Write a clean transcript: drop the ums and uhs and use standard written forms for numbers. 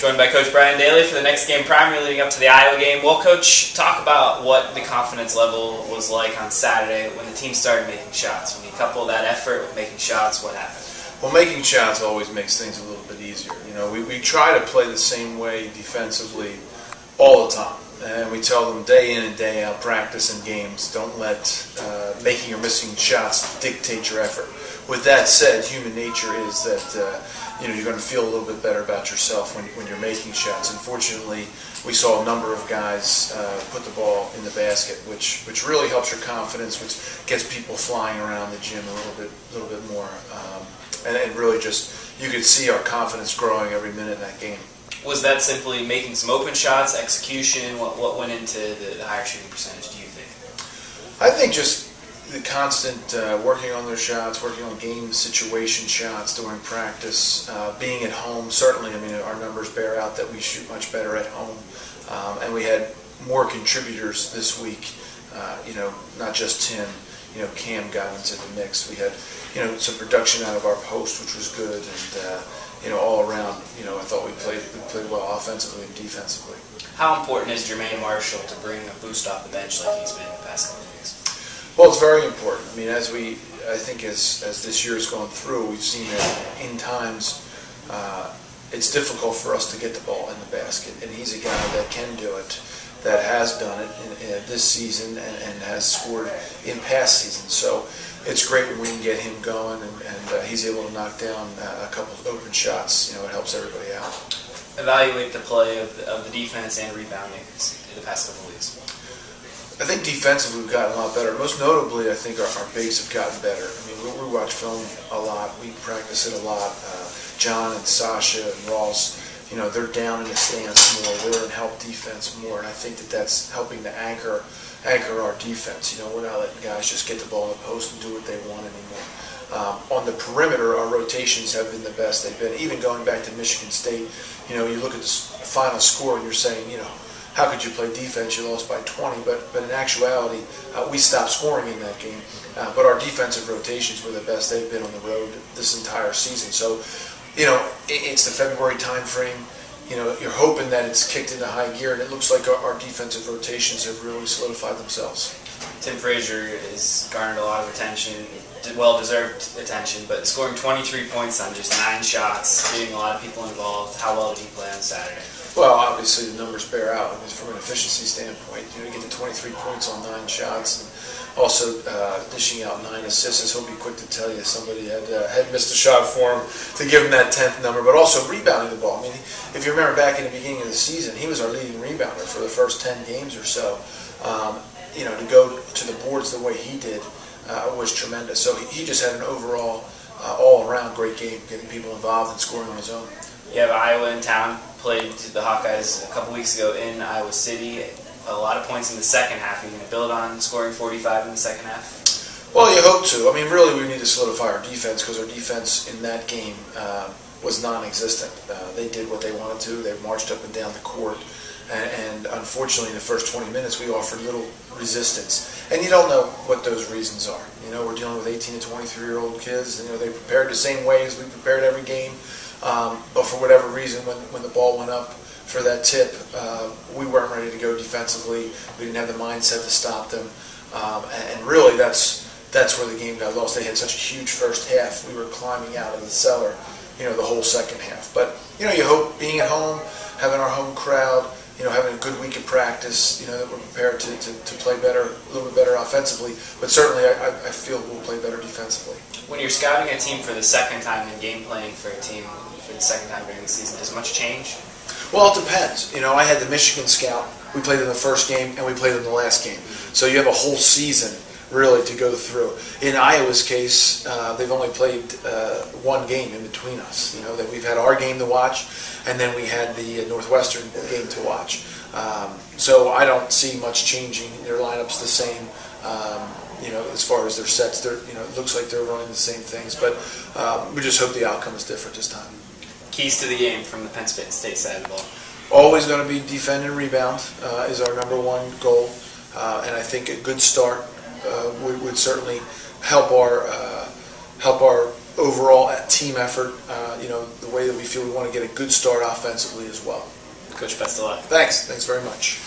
Joined by Coach Brian Daly for the next game primarily leading up to the Iowa game. Well, Coach, talk about what the confidence level was like on Saturday when the team started making shots. When you couple that effort with making shots, what happened? Well, making shots always makes things a little bit easier. You know, we try to play the same way defensively all the time. And we tell them day in and day out, practice and games, don't let making or missing shots dictate your effort. With that said, human nature is that you're going to feel a little bit better about yourself when you're making shots. Unfortunately, we saw a number of guys put the ball in the basket, which really helps your confidence, which gets people flying around the gym a little bit more, and really just you could see our confidence growing every minute in that game. Was that simply making some open shots, execution? What went into the higher shooting percentage, do you think? I think just the constant working on their shots, working on game situation shots during practice, being at home. Certainly, I mean, our numbers bear out that we shoot much better at home. And we had more contributors this week, not just Tim. Cam got into the mix. We had, some production out of our post, which was good. And, all around, I thought we played well offensively and defensively. How important is Jermaine Marshall to bring a boost off the bench like he's been in the past couple of weeks? Well, it's very important. I mean, I think as this year has gone through, we've seen that in times it's difficult for us to get the ball in the basket, and he's a guy that can do it, that has done it in this season and has scored in past seasons. So it's great when we can get him going, and he's able to knock down a couple of open shots. It helps everybody out. Evaluate the play of the defense and rebounding in the past couple of weeks. I think defensively we've gotten a lot better. Most notably, I think our bigs have gotten better. I mean, we watch film a lot. We practice it a lot. John and Sasha and Ross, they're down in the stance more. They're in help defense more, and I think that's helping to anchor our defense. We're not letting guys just get the ball in the post and do what they want anymore. On the perimeter, our rotations have been the best they've been. Even going back to Michigan State, you look at the final score and you're saying, how could you play defense? You lost by 20, but in actuality, we stopped scoring in that game. But our defensive rotations were the best they've been on the road this entire season. So, it's the February time frame. You're hoping that it's kicked into high gear, and it looks like our defensive rotations have really solidified themselves. Tim Frazier has garnered a lot of attention, well-deserved attention, but scoring 23 points on just 9 shots, getting a lot of people involved. How well did he play on Saturday? Well, obviously the numbers bear out. I mean, from an efficiency standpoint, you get to 23 points on 9 shots, and also dishing out 9 assists. He'll be quick to tell you somebody had missed a shot for him to give him that 10th number, but also rebounding the ball. I mean, if you remember back in the beginning of the season, he was our leading rebounder for the first 10 games or so. To go to the boards the way he did was tremendous. So he just had an overall, all-around great game, getting people involved and scoring on his own. You have Iowa in town, played the Hawkeyes a couple weeks ago in Iowa City. A lot of points in the second half. Are you going to build on scoring 45 in the second half? Well, you hope to. I mean, really, we need to solidify our defense because our defense in that game was non-existent. They did what they wanted to. They marched up and down the court. And unfortunately, in the first 20 minutes, we offered little resistance. And you don't know what those reasons are. We're dealing with 18 to 23-year-old kids. They prepared the same way as we prepared every game. But for whatever reason, when the ball went up for that tip, we weren't ready to go defensively. We didn't have the mindset to stop them. And really, that's where the game got lost. They had such a huge first half. We were climbing out of the cellar, the whole second half. But, you hope being at home, having our home crowd, having a good week of practice, that we're prepared to play better, a little bit better offensively. But certainly, I feel we'll play better defensively. When you're scouting a team for the second time and game planning for a team for the second time during the season, does much change? Well, it depends. I had the Michigan scout. We played in the first game and we played in the last game. So you have a whole season really to go through. In Iowa's case, they've only played one game in between us. That we've had our game to watch, and then we had the Northwestern game to watch. So I don't see much changing. Their lineup's the same. As far as their sets, it looks like they're running the same things. But we just hope the outcome is different this time. Keys to the game from the Penn State side of the ball? Always going to be defend and rebound is our number one goal. And I think a good start would certainly help our overall team effort, the way that we feel we want to get a good start offensively as well. Coach, best of luck. Thanks very much.